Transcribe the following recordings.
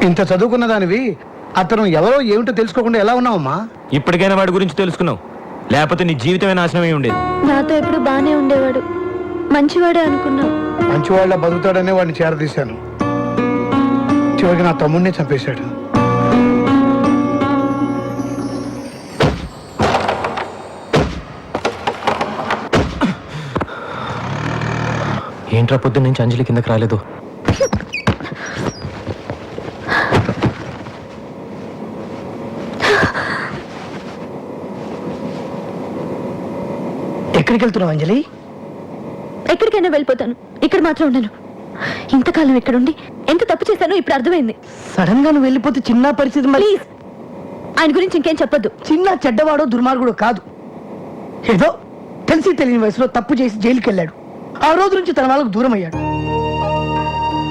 ఇంత చదువుకున్న దానివి అతను ఎవరో ఏమిటో తెలుసుకోకుండా ఎలా ఉన్నావమ్మా? ఇప్పటికైనా వాడి గురించి తెలుసుకున్నావు, లేకపోతే నీ జీవితమే నాశనమై ఉండేది. నాతో ఎప్పుడు బానే ఉండేవాడు, మంచివాడే అనుకున్నావు. మంచివాళ్ళ బతుకుతాడనే వాడిని చేరదీశాను. చివరికి నా తమ్ముడిని చంపేశాడు. ఏంట్రా పొద్దున్న నుంచి అంజలి కిందకి రాలేదు? ఎక్కడికి వెళ్తున్నావు అంజలి? ఎక్కడికైనా వెళ్ళిపోతాను, ఇక్కడ మాత్రం ఉండను. ఇంతకాలం ఇక్కడుండి ఎంత తప్పు చేశానో ఇప్పుడు అర్థమైంది. సడన్ గా నువ్వు వెళ్ళిపోతే చిన్న పరిస్థితి. ప్లీజ్, ఆయన గురించి ఇంకేం చెప్పొద్దు. చిన్న చెడ్డవాడో దుర్మార్గుడో కాదు, ఏదో తెలిసి తెలియని వయసులో తప్పు చేసి జైలుకి వెళ్ళాడు. ఆ రోజు నుంచి తన వాళ్ళకు దూరం అయ్యాడు.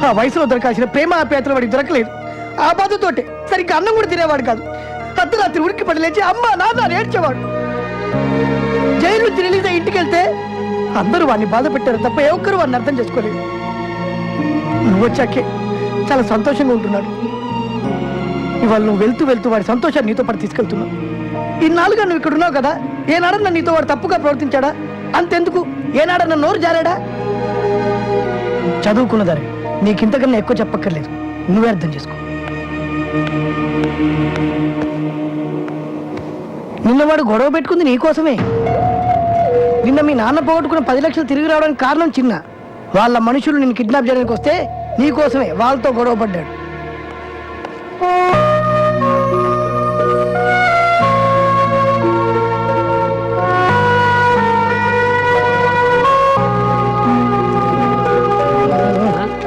ఆ వయసులో దొరకాల్సిన ప్రేమ ఆప్యాయతలు వాడికి దొరకలేదు. ఆ బాధతోటే సరిగ్గా అన్నం కూడా తినేవాడు కాదు. అర్ధరాత్రి ఉరికి పడి లేచి అమ్మ నాన్న ఏడ్చేవాడు. జైలు నుంచి రిలీజ్ అయ్యి ఇంటికి వెళ్తే అందరూ వాడిని బాధ పెట్టారు తప్ప ఏ ఒక్కరు వాడిని అర్థం చేసుకోలేదు. నువ్వు వచ్చాకే చాలా సంతోషంగా ఉంటున్నాడు. ఇవాళ నువ్వు వెళ్తూ వెళ్తూ వాడి సంతోషాన్ని నీతో పాటు తీసుకెళ్తున్నావు. ఇన్నాళ్ళుగా నువ్వు ఇక్కడ ఉన్నావు కదా, ఏనాడన్నా నీతో వాడు తప్పుగా ప్రవర్తించాడా? అంతెందుకు, ఏనాడన్నా నోరు జారాడా? చదువుకున్నదారే, నీకింతకన్నా ఎక్కువ చెప్పక్కర్లేదు, నువ్వే అర్థం చేసుకో. నిన్న వాడు గొడవ పెట్టుకుంది నీకోసమే. నిన్న మీ నాన్న పోగొట్టుకున్న 10 లక్షలు తిరిగి రావడానికి కారణం చిన్న. వాళ్ళ మనుషులు నిన్ను కిడ్నాప్ చేయడానికి వస్తే నీకోసమే వాళ్ళతో గొడవ పడ్డాడు.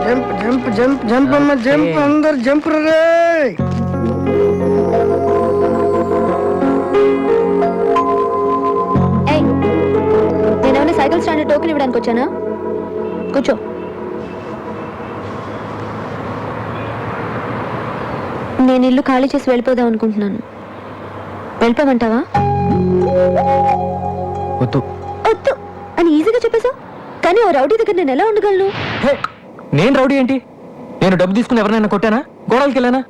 జంప్ జంప్ జంప్ జంప్ అమ్మ జంప్, అందరు జంప్ రే. నేనేమైనా సైకిల్ స్టాండ్ టోకెన్ ఇవ్వడానికి వచ్చానా? కూర్చో. నేను ఇల్లు ఖాళీ చేసి వెళ్ళిపోదాం అనుకుంటున్నాను. వెళ్ళిపోమంటావా? వద్దు వద్దు అని ఈజీగా చెప్పేశావు, కానీ ఓ రౌడీ దగ్గర నేను ఎలా ఉండగలను? నేను రౌడీ ఏంటి? నేను డబ్బు తీసుకుని ఎవరినైనా కొట్టానా? గోడలకి వెళ్ళానా?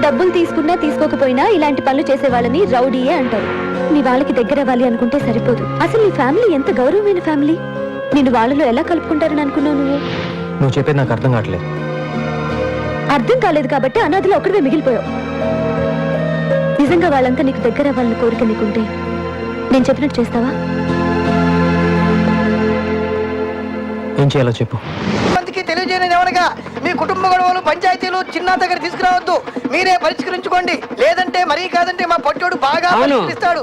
డబ్బులు తీసుకున్నా తీసుకోకపోయినా ఇలాంటి పనులు చేసే వాళ్ళని రౌడీయే అంటారు. నీ వాళ్ళకి దగ్గర అవ్వాలి అనుకుంటే సరిపోదు. అసలు నీ ఫ్యామిలీ ఎంత గౌరవమైన ఫ్యామిలీ. నిన్ను వాళ్ళలో ఎలా కలుపుకుంటారని అనుకున్నావు నువ్వు? నువ్వు చెప్పేది నాకు అర్థం కావట్లేదు. అర్థం కాలేదు కాబట్టి అనాథలో ఒక్కడివే మిగిలిపోయావు. నిజంగా వాళ్ళంతా నీకు దగ్గర అవ్వాలని కోరిక నీకుంటే నేను చెప్పినట్టు చేస్తావా? ఏం చేయాలో చెప్పు. మందికి తెలియజేయని ఎవరిగా మీ కుటుంబ గొడవలు పంచాయతీలు చిన్న దగ్గర తీసుకురావద్దు. మీరే పరిష్కరించుకోండి, లేదంటే మరీ కాదంటే మా పొట్టోడు బాగా పరిష్కరిస్తాడు.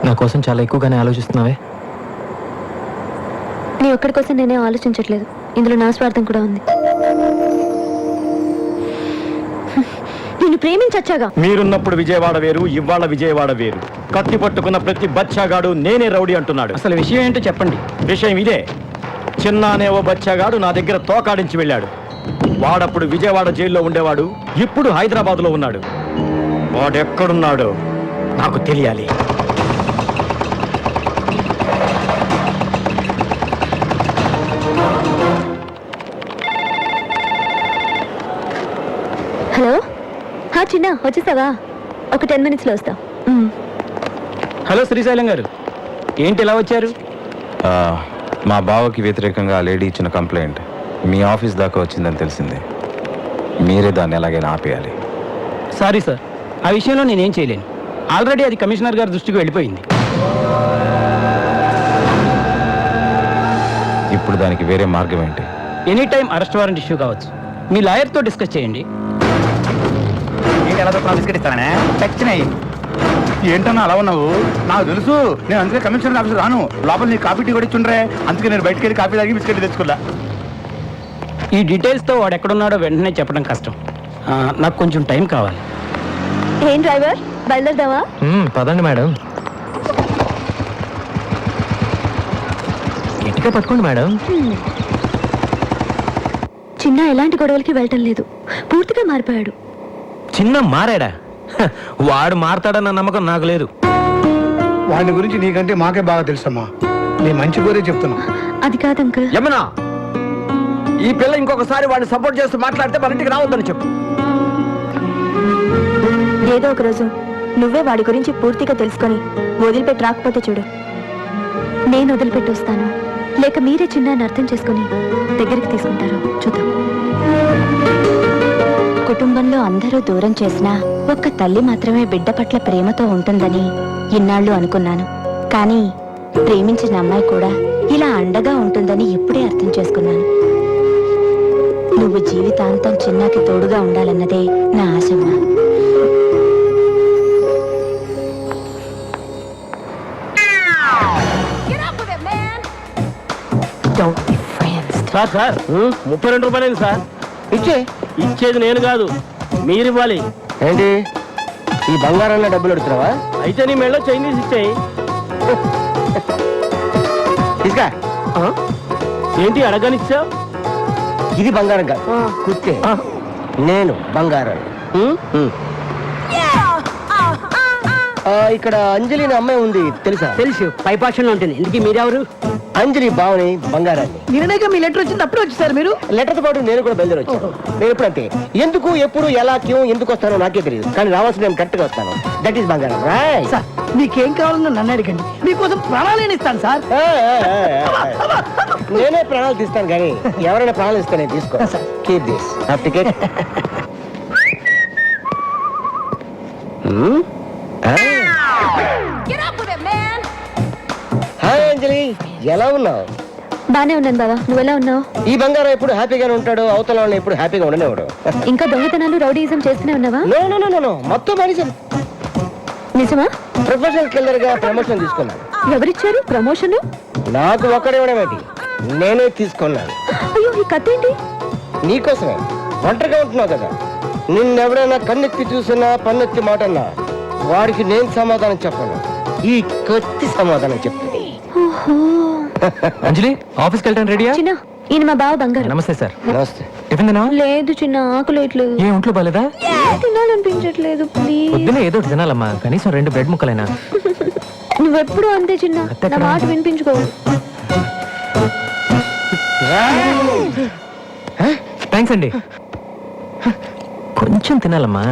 నా కోసం చాలా ఎక్కువగానే ఆలోచిస్తున్నావే. నీ ఒక్కడి కోసం నేనేం ఆలోచించట్లేదు, ఇందులో నా స్వార్థం కూడా ఉంది. నిన్ను ప్రేమించచ్చాగా. మీరున్నప్పుడు విజయవాడ వేరు, ఇవాళ విజయవాడ వేరు. కత్తి పట్టుకున్న ప్రతి బచ్చాగాడు నేనే రౌడీ అంటున్నాడు. అసలు విషయం ఏంటో చెప్పండి. విషయం ఇదే. చిన్న అనే ఓ బచ్చాగాడు నా దగ్గర తోకాడించి వెళ్ళాడు. వాడప్పుడు విజయవాడ జైల్లో ఉండేవాడు, ఇప్పుడు హైదరాబాద్లో ఉన్నాడు. వాడెక్కడున్నాడో నాకు తెలియాలి. హలో, చిన్న వచ్చేసావా? ఒక 10 minutesలో వస్తా. హలో శ్రీశైలం గారు, ఏంటి ఇలా వచ్చారు? మా బావకి వ్యతిరేకంగా ఆ లేడీ ఇచ్చిన కంప్లైంట్ మీ ఆఫీస్ దాకా వచ్చిందని తెలిసింది. మీరే దాన్ని ఎలాగైనా ఆపేయాలి. సారీ సార్, ఆ విషయంలో నేనేం చేయలేను. ఆల్రెడీ అది కమిషనర్ గారి దృష్టికి వెళ్ళిపోయింది. ఇప్పుడు దానికి వేరే మార్గం ఏంటి? Any time arrest warrant issue కావచ్చు. మీ లాయర్తో డిస్కస్ చేయండి. ఏంటన్నా అలా ఉన్నావు? నాకు తెలుసు, నేను అందుకే కమిషనర్ ఆఫీస్ రాను. లోపల నీ కాఫీ టీ కూడా ఇచ్చుండ్రే, అందుకే నేను బయటకు వెళ్ళి కాఫీ తాగి బిస్కెట్ తెచ్చుకున్నా. ఈ డీటెయిల్స్తో వాడు ఎక్కడున్నాడో వెంటనే చెప్పడం కష్టం. నాకు కొంచెం టైం కావాలి. ఏం డ్రైవర్, బయలుదేరదావా? పదండి మేడం. గట్టిగా పట్టుకోండి మేడం. చిన్న ఎలాంటి గొడవలకి వెళ్ళటం లేదు, పూర్తిగా మారిపోయాడు. చిన్న మారాడా? వాడు మారతాడన్న నమ్మకం నాకు లేదు. వాడి గురించి నీకంటే మాకే బాగా తెలుసమ్మా. నీ మంచి కోరే చెప్తున్నా. అది కాదు అంకుల్. యమునా, ఈ పిల్ల ఇంకొకసారి వాడిని సపోర్ట్ చేస్తూ మాట్లాడితే మన ఇంటికి రావద్దని చెప్పు. ఏదో ఒక రోజు నువ్వే వాడి గురించి పూర్తిగా తెలుసుకొని వదిలిపెట్టి రాకపోతే చూడు, నేను వదిలిపెట్టి వస్తాను, లేక మీరే చిన్నాన్ని అర్థం చేసుకుని దగ్గరికి తీసుకుంటారో చూద్దాం. కుటుంబంలో అందరూ దూరం చేసినా ఒక్క తల్లి మాత్రమే బిడ్డ పట్ల ప్రేమతో ఉంటుందని ఇన్నాళ్ళు అనుకున్నాను. కానీ ప్రేమించిన అమ్మాయి కూడా ఇలా అండగా ఉంటుందని ఇప్పుడే అర్థం చేసుకున్నాను. నువ్వు జీవితాంతం చిన్నాకి తోడుగా ఉండాలన్నదే నా ఆశమ్మా. సార్ సార్ 32 రూపాయలు సార్. ఇచ్చేది నేను కాదు, మీరు ఇవ్వాలి. ఏంటి ఈ బంగారంలో డబ్బులు అడుగుతున్నావా? అయితే నీ మెళ్ళో చైనీస్ ఇచ్చేయి. తీసుకా. ఏంటి అడగనిచ్చావు? ఇది బంగారం కాదు, కుత్తే. నేను బంగారం. ఇక్కడ అంజలి అనే అమ్మాయి ఉంది, తెలుసా? తెలుసు, పైపాషన్లో ఉంటుంది. ఇందుకీ మీరెవరు? అంజలి బావని బంగారాన్ని. నిన్నగా మీ లెటర్ వచ్చింది, అప్పుడే వచ్చేసారు మీరు. లెటర్తో పాటు నేను కూడా బయలుదేరి వచ్చాను. నేను ఎప్పుడు అంతే, ఎందుకు ఎప్పుడు ఎలా క్యూ ఎందుకు వస్తానో నాకే తెలియదు, కానీ రావాల్సిన నేను కరెక్ట్గా వస్తాను. దట్ ఈస్ బంగారం. సార్ మీకేం కావాలన్నా నన్ను అడగండి, మీకోసం ప్రాణాలు ఇస్తాను సార్. నేనే ప్రాణాలు తీస్తాను, కానీ ఎవరైనా ప్రాణాలు ఇస్తే నేను తీసుకో. Keep this ticket. హాయ్ అంజలి, ఎలా ఉన్నావు? బానే ఉన్నాను బావా, నువ్వెలా ఉన్నావు? ఈ బంగారం ఎప్పుడు హ్యాపీగానే ఉంటాడు, అవతల వాళ్ళని ఎప్పుడు హ్యాపీగా ఉండనివాడు. ఇంకా దొంగతనాలు రౌడీయిజం చేస్తూనే ఉన్నావా? నో నో నో నో, మొత్తం మనిషి. నిజమా? ప్రొఫెషనల్ కిల్లర్ గా ప్రమోషన్ తీసుకున్నాను. ఎవరిచ్చారు ప్రమోషన్? నాకు ఒక్కడేమిటి, నేనే తీసుకున్నాను. అయ్యో, ఈ కథ ఏంటి? నీకోసమే. ఒంటరిగా ఉంటున్నావు కదా, నిన్నెవరైనా కన్నెత్తి చూసినా పన్నెత్తి మాటన్నా వాడికి నేను సమాధానం చెప్పను, ఈ కత్తి సమాధానం చెప్తుంది. అంజలి, ఆఫీస్కి వెళ్ళడానికి రెడీయా? చిన్న, ఈయన మా బావ బంగారు. నమస్తే సార్. నమస్తే. టిఫిన్ తినా? లేదు చిన్న, ఆకలేట్లేదు. ఏ ఒంట్లో బాలేదా? తినాలనిపించట్లేదు, ప్లీజ్. పొద్దున ఏదో ఒకటి తినాలమ్మా, కనీసం 2 బ్రెడ్ ముక్కలైనా. నువ్వెప్పుడు అంతే చిన్న, నా మాట వినిపించుకో. థ్యాంక్స్ అండి. కొంచెం తినాలమ్మా.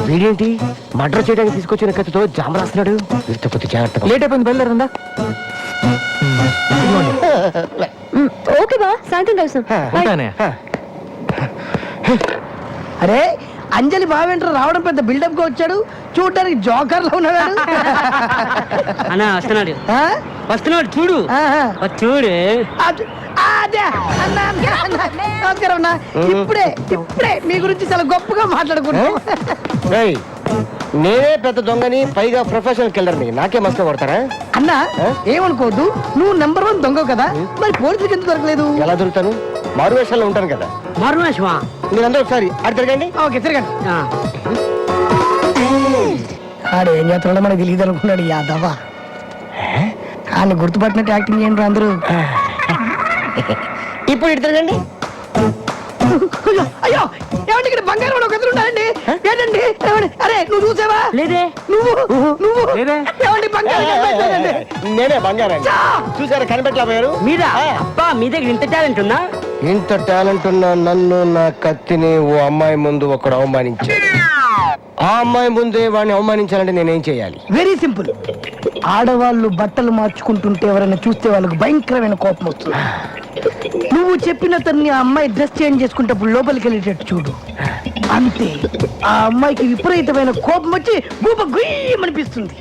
వీడేంటి మర్డర్ చేయడానికి తీసుకొచ్చిన కత్తితో జామ రాస్తున్నాడు? వీరితో కొద్ది జాగ్రత్త. లేట్ అయిపోయింది, బయలుదేరిందా? ఓకే బా, సాయంత్రం కలుస్తాం. ఉంటానే. అరే అంజలి బావేంటారు రావడం పెద్ద బిల్డప్ గా వచ్చాడు, చూడడానికి జోకర్ లో ఉన్నాడు. అన్నా వస్తున్నాడు, ఆ? వస్తున్నాడు చూడు. ఆహా. చూడు అదే అన్న, నమస్కారం అన్న. ఇప్పుడే మీ గురించి చాలా గొప్పగా మాట్లాడుకుంటాం. ఏయ్, నేనే పెద్ద దొంగని, పైగా ప్రొఫెషనల్ కిల్లర్ని, నాకే మస్తు కొడతారా? అన్న ఏమనుకోవద్దు, నువ్వు నెంబర్ 1 దొంగ కదా, మరి పోలీసులకు ఎందుకు దొరకలేదు? ఎలా దొరుకుతాను? మారు వేషాల్లో ఉంటాను కదా. మరునాశమా? మీరందరూ ఒకసారి అటు తిరగండి. ఓకే తిరగండి. ఆడు ఏం చేస్తున్నాడో మనకు తెలియదు అనుకున్నాడు యాదవా. ఆయన గుర్తుపట్టినట్టు యాక్టింగ్ చేయండి అందరూ. ఇప్పుడు ఇటు తిరగండి. అయ్యో అయ్యో, ఏమండి ఇక్కడ బంగారం వాడు ఒక అతను ఉన్నాడండి. ఏంటండి ఏమండి? అరే నువ్వు చూసావా? లేదే. నువ్వు లేదే. ఏమండి బంగారం కనిపెట్టాడండి. నేనే బంగారాన్ని. చూసారా, కనిపెట్టలేకపోయారు? మీరా? అబ్బా, మీ దగ్గర ఇంత టాలెంట్ ఉందా? ఇంత టాలెంట్ ఉన్న నన్ను, నా కత్తిని ఓ అమ్మాయి ముందు ఒకడు అవమానించాడు. ఆ అమ్మాయి ముందే వాడిని అవమానించాలంటే నేనేం చేయాలి? Very simple. ఆడవాళ్ళు బట్టలు మార్చుకుంటుంటే ఎవరైనా చూస్తే వాళ్ళకి భయంకరమైన కోపం వస్తుంది. నువ్వు చెప్పిన తన్ని ఆ అమ్మాయి డ్రెస్ చేంజ్ చేసుకుంటప్పుడు లోపలికి వెళ్ళేటట్టు చూడు, అంతే. ఆ అమ్మాయికి విపరీతమైన కోపం వచ్చి గూప గుయ్యమనిపిస్తుంది.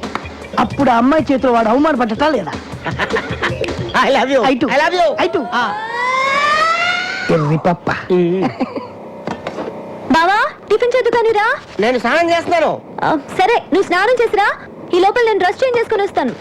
అప్పుడు ఆ అమ్మాయి చేతిలో వాడు అవమానపడ్డటా లేదా? I love you. ఐటు. I love you. ఐటు. ఎర్రి పప్ప. బావా, టిఫిన్ చేద్దు కానీ రా. నేను స్నానం చేస్తున్నాను. సరే, నువ్వు స్నానం చేసిరా, ఈ లోపల నేను డ్రెస్ చేంజ్ చేసుకుని వస్తాను.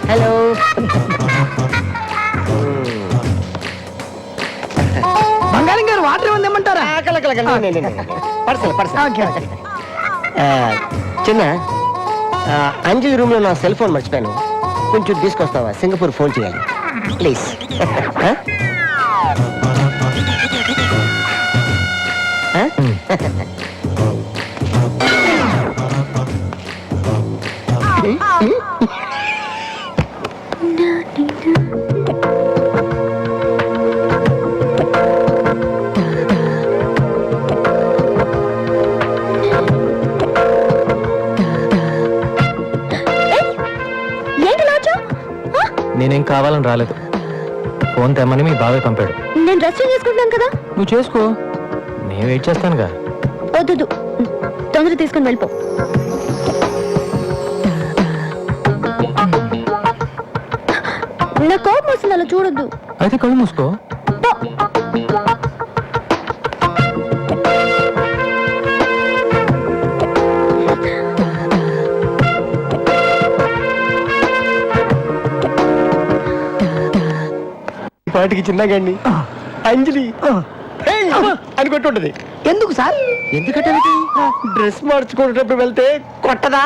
హలో. బంగారం గారు వాటర్ ఏమన్నా ఇమ్మంటారా? Parcel okay, okay. చిన్న, అంజలి రూమ్ లో నా సెల్ ఫోన్ మర్చిపోయాను, కొంచెం తీసుకొస్తావా? సింగపూర్ ఫోన్ చేయాలి ప్లీజ్. ఏంటి లాచో? ఆ? నేనేం కావాలని రాలేదు. ఫోన్ తెమ్మని మీ బాబాయ్ పంపాడు. నేను డ్రెస్ చేంజ్ చేసుకుంటున్నాను కదా. నువ్వు చేసుకో, నేను వెయిట్ చేస్తానుగా. వద్దు, తొందర తీసుకుని వెళ్ళిపో. నా కోపం వస్తుంది, అలా చూడొద్దు. అయితే కళ్ళు మూసుకో. పో. పాటికి చిన్నగాండి అంజలి ఏయ్ అని కొట్టుంటది. ఎందుకు సార్? ఎందుకంటే డ్రెస్ మార్చుకునేటప్పుడు వెళ్తే కొట్టదా?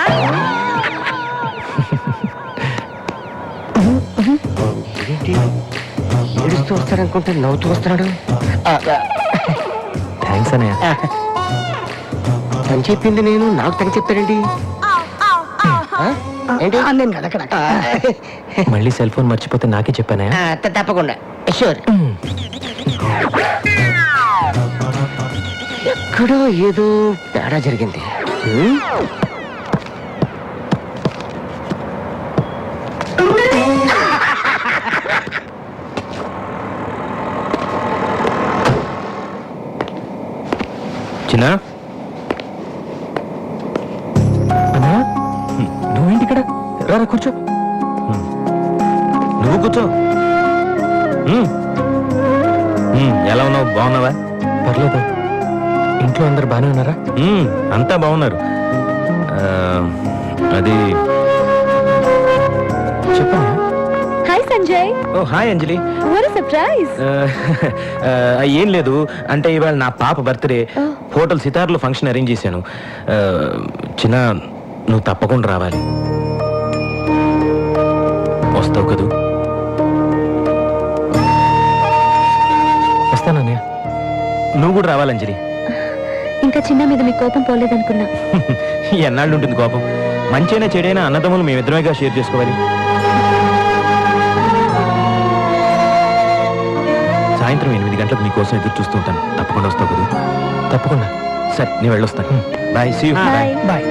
ఏంటి ఏడుస్తూ వస్తాడనుకుంటే నవ్వుతూ వస్తున్నాడు. థ్యాంక్స్ అన్నయ్య. అని చెప్పింది నేను, నాకు తగ్గ చెప్తాడండి. ఏంటి? నేను కదా అక్కడ. మళ్ళీ సెల్ ఫోన్ మర్చిపోతే నాకే చెప్పానే. తప్పకుండా షూర్. ఎక్కడో ఏదో తేడా జరిగింది. చిన్న అన్నయ్య, నువ్వేంటి ఇక్కడ? రారా కూర్చో. నువ్వు కూర్చో. ఎలా ఉన్నావు? బాగున్నావా? పర్లేదు. ఇంట్లో అందరు బాగానే ఉన్నారా? అంతా బాగున్నారు. అది చెప్పన్నా. Hi Sanjay. Oh hi Anjali. What a surprise. ఏం లేదు, అంటే ఇవాళ నా పాప బర్త్డే. హోటల్ సితార్లో ఫంక్షన్ అరేంజ్ చేశాను. చిన్న నువ్వు తప్పకుండా రావాలి. వస్తావు కదూ? వస్తానన్నయ్య. నువ్వు కూడా రావాలి అంజలి. ఇంకా చిన్న మీద మీ కోపం పోలేదనుకున్నా. ఎన్నాళ్ళు ఉంటుంది కోపం? మంచైనా చెడైనా అన్నదమ్ములు మేమిద్దరమేగా షేర్ చేసుకోవాలి. సాయంత్రం 8 గంటలకు నీకోసం ఎదురు చూస్తూ ఉంటాను. తప్పకుండా వస్తావు కదా? తప్పకుండా. సరే, నేను వెళ్ళొస్తాను. Bye. See you. Bye. Bye.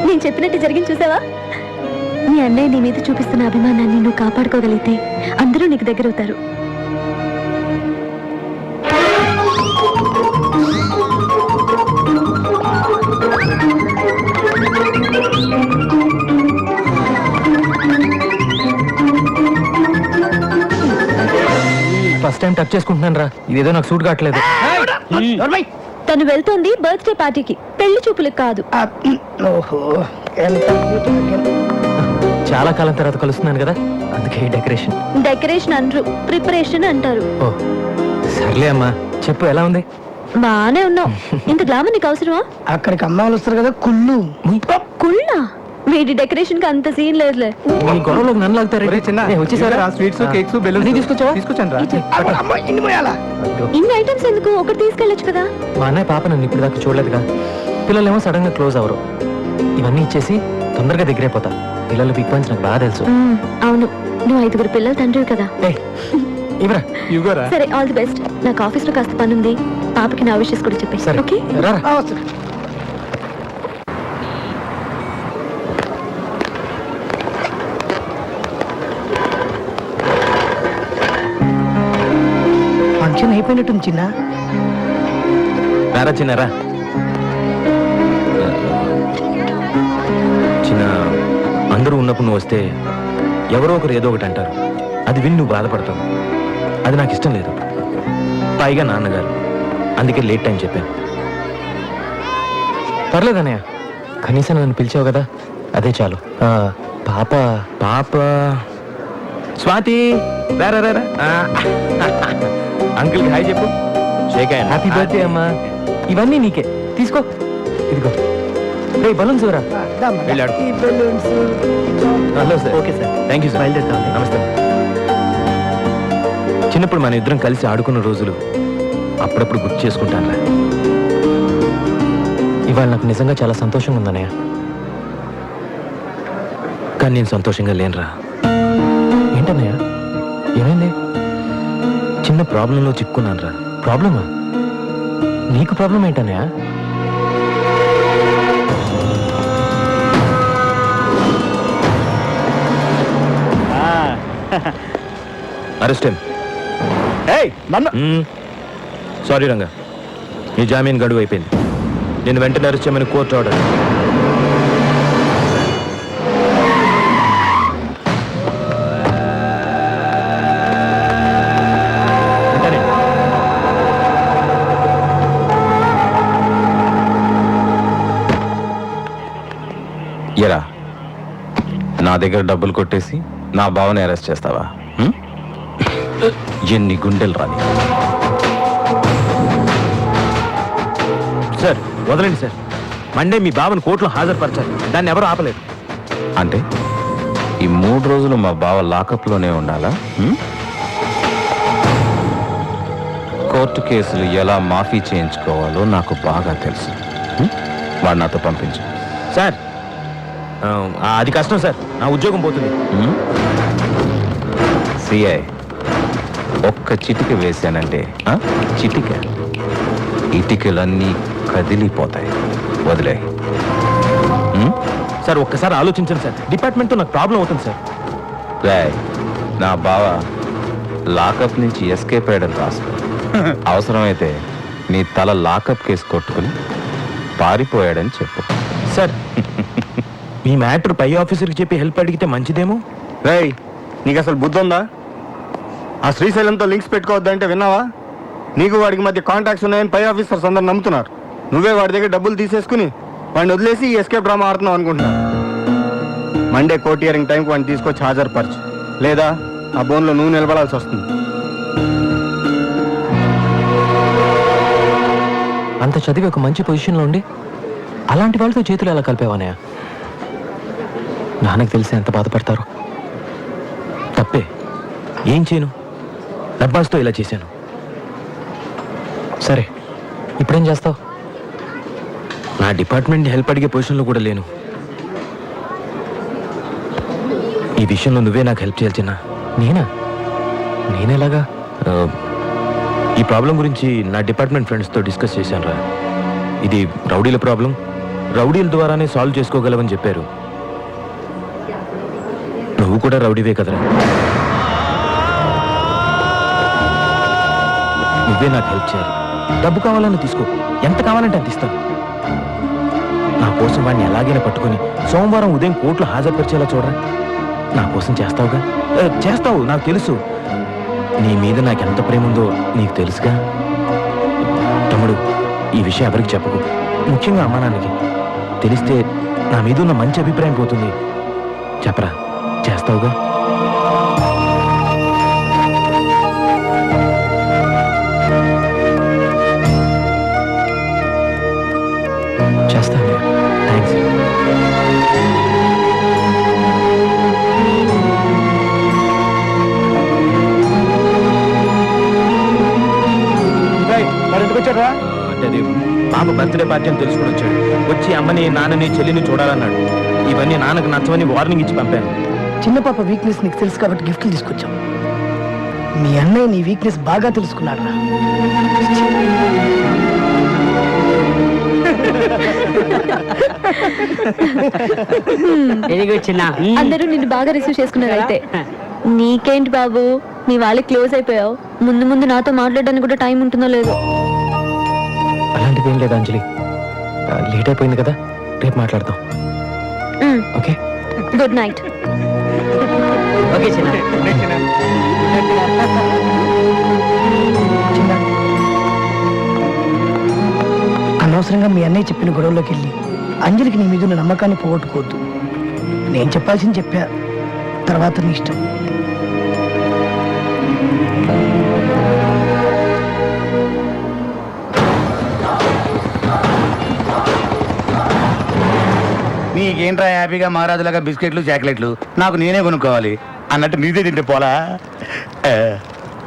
నేను చెప్పినట్టు జరిగింది చూసావా? నీ అన్నయ్య నీ మీద చూపిస్తున్న అభిమానాన్ని నువ్వు కాపాడుకోగలిగితే అందరూ నీకు దగ్గరవుతారు. ఫస్ట్ టైం టచ్ చేసుకుంటున్నాను రా. ఇదేదో నాకు సూట్ కావట్లేదు. తను వెళ్తోంది బర్త్డే పార్టీకి, పెళ్లి చూపులకు కాదు. ఓహో, ఎంత చాలా కాలం తర్వాత కలుస్తున్నాను కదా, అందుకే డెకరేషన్. డెకరేషన్ అనరు, ప్రిపరేషన్ అంటారు. ఓ సర్లే అమ్మా, చెప్పు ఎలా ఉంది? బానే ఉన్నావు. ఇంత గ్లామర్ నీకు అవసరమా? అక్కడికి అమ్మాయిలు వస్తారు కదా, కుళ్ళు. కుళ్ళా? వీడి డెకరేషన్ కి అంత సీన్ లేదులే. మీ గొడవలోకి నన్ను లాగుతారు. వచ్చేసారా? స్వీట్స్, కేక్స్, బెలూన్స్ తీసుకొచ్చావా? తీసుకొచ్చాను రా. అమ్మ, ఇన్ని పోయాలా? ఇన్ని ఐటమ్స్ ఎందుకు? ఒకటి తీసుకెళ్ళొచ్చు కదా. మా అన్నయ్య పాప నన్ను ఇప్పుడు దాకా చూడలేదుగా. పిల్లలేమో సడన్ గా క్లోజ్ అవరు. ఇవన్నీ ఇచ్చేసి తొందరగా దగ్గరైపోతా. పిల్లలు బిగ్ పాయింట్స్ నాకు బాగా తెలుసు. అవును, నువ్వు 5 పిల్లలు తండ్రివి కదా. ఇవరా ఇవ్వరా? సరే, ఆల్ ది బెస్ట్. నాకు ఆఫీస్ లో కాస్త పని ఉంది. పాపకి నా విషయస్ కూడా చెప్పేసి. సరే ఓకే, రారా. వస్తారు. ఫంక్షన్ అయిపోయినట్టుంది చిన్న. రారా చిన్నరా. చిన్న, అందరూ ఉన్నప్పుడు నువ్వు వస్తే ఎవరో ఒకరు ఏదో ఒకటి అంటారు. అది విని నువ్వు బాధపడతావు. అది నాకు ఇష్టం లేదు. పైగా నాన్నగారు, అందుకే లేట్ టైం చెప్పాను. పర్లేదన్నయ్య, కనీసం నన్ను పిలిచావు కదా, అదే చాలు. పాప పాప స్వాతి, రారా రారా. అంకుల్కి హాయ్ చెప్పు. Shake hand. హ్యాపీ బర్త్డే అమ్మా. ఇవన్నీ నీకే, తీసుకో. ఇదిగో రే బలూన్స్ రా. వెళ్ళాడు. ఈ balloons. Hello sir. Okay sir, thank you sir. బయలుదేరుతాం. నమస్తే. చిన్న చిన్నప్పుడు మన ఇద్దరం కలిసి ఆడుకున్న రోజులు అప్పుడప్పుడు గుర్తు చేసుకుంటానురా. ఇవాళ నాకు నిజంగా చాలా సంతోషంగా ఉందన్నయ్య. కానీ నేను సంతోషంగా లేనురా. ఏంటన్నయ్య, ఏమైంది? చిన్న ప్రాబ్లంలో చిక్కున్నానురా. ప్రాబ్లమా? నీకు ప్రాబ్లం ఏంటన్నయ్య? అరెస్ట్ ఏయ్ నన్ను సారీ రంగా, నీ జామీన్ గడువు అయిపోయింది. నేను వెంటనే అరెస్ట్ చేయమని కోర్టు ఆర్డర్. ఎరా, నా దగ్గర డబ్బులు కొట్టేసి నా బావని అరెస్ట్ చేస్తావా? ఎన్ని గుండెలు రాని. సార్ వదలండి సార్. మండే మీ బావని కోర్టులో హాజరుపరచాలి. దాన్ని ఎవరు ఆపలేదు. అంటే ఈ 3 రోజులు మా బావ లాకప్లోనే ఉండాలా? కోర్టు కేసులు ఎలా మాఫీ చేయించుకోవాలో నాకు బాగా తెలుసు. వాడు నాతో పంపించు. సార్ అది కష్టం సార్, నా ఉద్యోగం పోతుంది. సిఐ ఒక్క చిటిక వేశానంటే చిటిక ఇటికలన్నీ కదిలిపోతాయి. వదిలే. సార్ ఒక్కసారి ఆలోచించండి సార్. డిపార్ట్మెంట్తో నాకు ప్రాబ్లం అవుతుంది సార్. రాయ్, నా బావ లాకప్ నుంచి ఎస్కేప్ అయ్యడం రాసుకో. అవసరమైతే నీ తల లాకప్ కేసు కొట్టుకుని పారిపోయాడని చెప్పు. సార్ మీ మ్యాటర్ పై ఆఫీసర్కి చెప్పి హెల్ప్ అడిగితే మంచిదేమో. రేయ్, నీకు అసలు బుద్ధి ఉందా? ఆ శ్రీశైలంతో లింక్స్ పెట్టుకోవద్దంటే విన్నావా? నీకు వాడికి మధ్య కాంటాక్ట్స్ ఉన్నాయని పై ఆఫీసర్స్ అందరు నమ్ముతున్నారు. నువ్వే వాడి దగ్గర డబ్బులు తీసేసుకుని వాడిని వదిలేసి ఎస్కేప్ డ్రామా ఆడుతున్నావు అనుకుంటున్నాను. మండే కోర్టు హియరింగ్ టైంకి వాడిని తీసుకొచ్చి హాజరుపరచు, లేదా ఆ బోన్లో నువ్వు నిలబడాల్సి వస్తుంది. అంత చదివి ఒక మంచి పొజిషన్లో ఉండి అలాంటి వాళ్ళతో చేతులు ఎలా కలిపేవానయ్య? నాన్నకు తెలిసి ఎంత బాధపడతారు. తప్పే, ఏం చేయను? డబ్బాస్తో ఇలా చేశాను. సరే, ఇప్పుడేం చేస్తావు? నా డిపార్ట్మెంట్ హెల్ప్ అడిగే పొజిషన్లో కూడా లేను. ఈ విషయంలో నువ్వే నాకు హెల్ప్ చేయాలి చిన్న. నేనా? నేనేలాగా? ఈ ప్రాబ్లం గురించి నా డిపార్ట్మెంట్ ఫ్రెండ్స్తో డిస్కస్ చేశాను రా. ఇది రౌడీల ప్రాబ్లం, రౌడీల ద్వారానే సాల్వ్ చేసుకోగలవని చెప్పారు. నువ్వు కూడా రౌడీవే కదరా. నువ్వే నాకు హెల్ప్ చేయాలి. డబ్బు కావాలని తీసుకో, ఎంత కావాలంటే అంత ఇస్తాను. నా కోసం వాడిని ఎలాగైనా పట్టుకొని సోమవారం ఉదయం కోర్టులో హాజరుపరిచేలా చూడరా. నా కోసం చేస్తావుగా? చేస్తావు, నాకు తెలుసు. నీ మీద నాకు ఎంత ప్రేమ ఉందో నీకు తెలుసుగా. తమ్ముడు, ఈ విషయం ఎవరికి చెప్పకు, ముఖ్యంగా అమ్మా నాన్నకి. తెలిస్తే నా మీద ఉన్న మంచి అభిప్రాయం పోతుంది. చెప్పరా, చేస్తావుగా? చేస్తాను. థ్యాంక్స్. మరి ఎందుకు వచ్చారా? అంటే అది పాప బర్త్డే పార్టీ అని తెలుసుకుని వచ్చాడు. వచ్చి అమ్మని నాన్నని చెల్లిని చూడాలన్నాడు. ఇవన్నీ నాన్నకు నచ్చవని వార్నింగ్ ఇచ్చి పంపాను. చిన్న పాప వీక్నెస్ నీకు తెలుసు కాబట్టి గిఫ్ట్లు తీసుకొచ్చాం. మీ అన్నయ్య నీ వీక్నెస్ బాగా తెలుసుకున్నాడు రా. వెరీ గుడ్ చిన్న. అందరూ నిన్ను బాగా రిసీవ్ చేసుకున్నారు. అయితే నీకేంటి బాబు, మీ వాళ్ళకి క్లోజ్ అయిపోయావు. ముందు ముందు నాతో మాట్లాడడానికి కూడా టైం ఉంటుందో లేదో. అలాంటిది ఏం లేదు అంజలి. లేట్ అయిపోయింది కదా, రేపు మాట్లాడదాం. Okay, good night. ఓకే చిన్న. చిన్న, అనవసరంగా మీ అన్నయ్య చెప్పిన గొడవలోకి వెళ్ళి అంజలికి నీ మీద ఉన్న నమ్మకాన్ని పోగొట్టుకోవద్దు. నేను చెప్పాల్సింది చెప్పా, తర్వాత నీ ఇష్టం. నీకేంట్రా హ్యాపీగా మహారాజులాగా బిస్కెట్లు చాక్లెట్లు నాకు నేనే కొనుక్కోవాలి అన్నట్టు నీదే తింటే పోలా.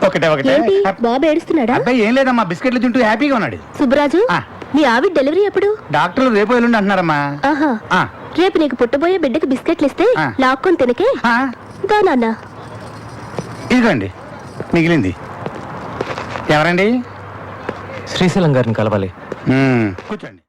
ఒకటే ఒకటే ఏంటి బాబు ఏడుస్తున్నాడా? అబ్బాయి ఏం లేదమ్మా, బిస్కెట్లు తింటూ హ్యాపీగా ఉన్నాడు. సుబ్బరాజు ఆ. మీ ఆవిడ డెలివరీ ఎప్పుడు? డాక్టర్లు రేపు ఎల్లుండి అంటున్నారమ్మా. ఆహా ఆ, రేపు నీకు పుట్టబోయే బిడ్డకి బిస్కెట్లు ఇస్తే ఆ. లాక్కొని తినకే. ఆ, దా నాన్న. ఇదిగోండి మిగిలింది. ఎవరండి? శ్రీశైలం గారిని కలవాలి. కూర్చోండి.